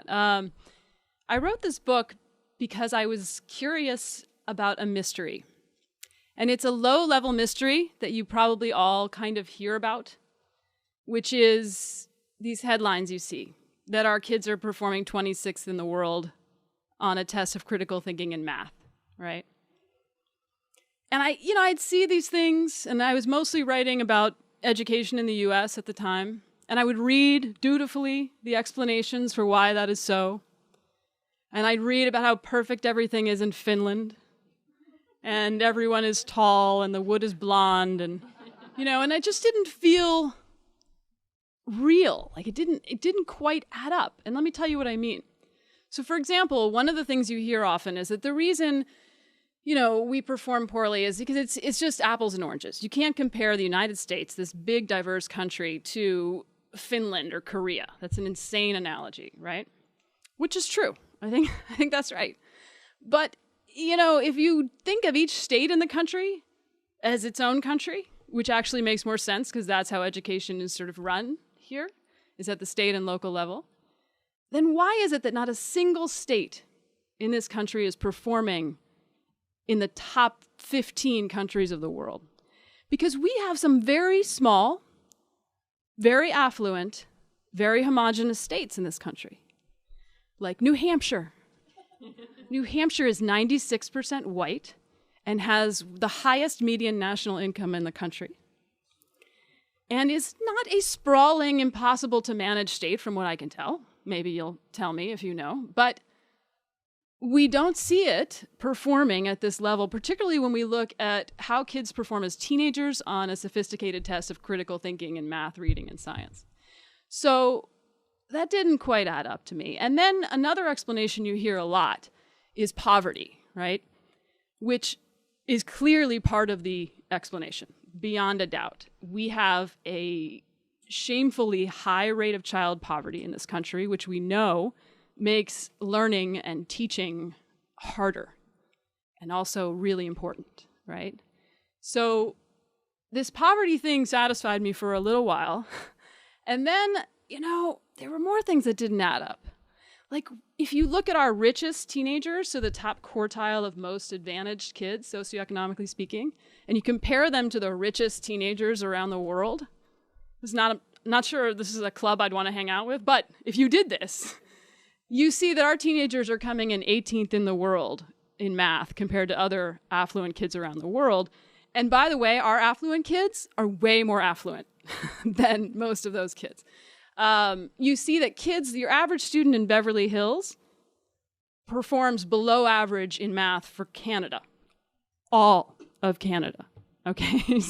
that. I wrote this book because I was curious about a mystery. And it's a low-level mystery that you probably all kind of hear about, which is these headlines you see, that our kids are performing 26th in the world on a test of critical thinking and math, right? And I'd see these things, and I was mostly writing about education in the US at the time, and I would read dutifully the explanations for why that is so. And I'd read about how perfect everything is in Finland, and everyone is tall, and the wood is blonde, and I just didn't feel real. Like it didn't quite add up. And let me tell you what I mean. So for example, one of the things you hear often is that the reason we perform poorly is because it's just apples and oranges. You can't compare the United States, this big, diverse country, to Finland or Korea. That's an insane analogy, right? Which is true. I think that's right. But, if you think of each state in the country as its own country, which actually makes more sense because that's how education is sort of run here, is at the state and local level, then why is it that not a single state in this country is performing in the top 15 countries of the world? Because we have some very small, very affluent, very homogeneous states in this country. Like New Hampshire. New Hampshire is 96% white and has the highest median national income in the country. And is not a sprawling, impossible to manage state from what I can tell. Maybe you'll tell me if you know. But we don't see it performing at this level, particularly when we look at how kids perform as teenagers on a sophisticated test of critical thinking and math, reading, and science. So that didn't quite add up to me. And then another explanation you hear a lot is poverty, right? Which is clearly part of the explanation, beyond a doubt. We have a shamefully high rate of child poverty in this country, which we know makes learning and teaching harder and also really important, right? So this poverty thing satisfied me for a little while. And then, there were more things that didn't add up. Like, if you look at our richest teenagers, so the top quartile of most advantaged kids, socioeconomically speaking, and you compare them to the richest teenagers around the world, I'm not sure this is a club I'd want to hang out with, but if you did this, you see that our teenagers are coming in 18th in the world in math compared to other affluent kids around the world. And by the way, our affluent kids are way more affluent than most of those kids. You see that your average student in Beverly Hills performs below average in math for Canada. All of Canada. Okay, so